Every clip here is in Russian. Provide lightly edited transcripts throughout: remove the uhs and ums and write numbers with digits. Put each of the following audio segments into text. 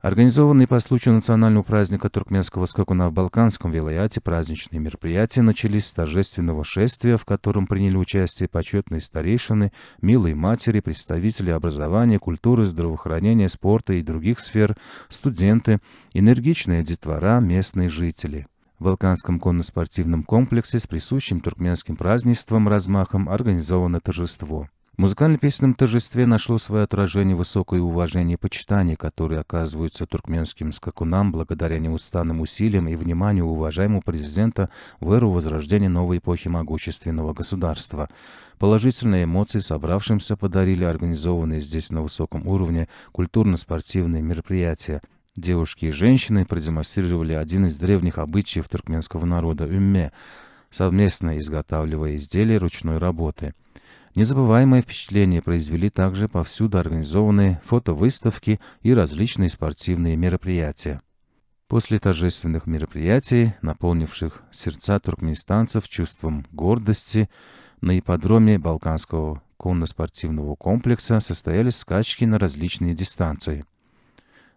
Организованные по случаю национального праздника туркменского скакуна в Балканском вилаяте праздничные мероприятия начались с торжественного шествия, в котором приняли участие почетные старейшины, милые матери, представители образования, культуры, здравоохранения, спорта и других сфер, студенты, энергичные детвора, местные жители. В Балканском конно-спортивном комплексе с присущим туркменским празднеством размахом организовано торжество. В музыкально-песенном торжестве нашло свое отражение высокое уважение и почитание, которые оказываются туркменским скакунам благодаря неустанным усилиям и вниманию уважаемого президента в эру возрождения новой эпохи могущественного государства. Положительные эмоции собравшимся подарили организованные здесь на высоком уровне культурно-спортивные мероприятия. Девушки и женщины продемонстрировали один из древних обычаев туркменского народа – умме, совместно изготавливая изделия ручной работы. Незабываемое впечатление произвели также повсюду организованные фотовыставки и различные спортивные мероприятия. После торжественных мероприятий, наполнивших сердца туркменистанцев чувством гордости, на ипподроме Балканского конно-спортивного комплекса состоялись скачки на различные дистанции.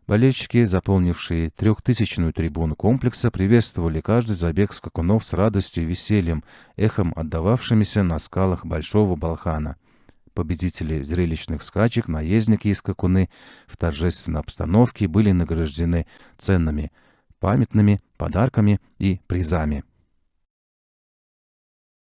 Болельщики, заполнившие 3000-ю трибуну комплекса, приветствовали каждый забег скакунов с радостью и весельем, эхом отдававшимися на скалах Большого Балхана. Победители зрелищных скачек, наездники и скакуны в торжественной обстановке были награждены ценными памятными подарками и призами.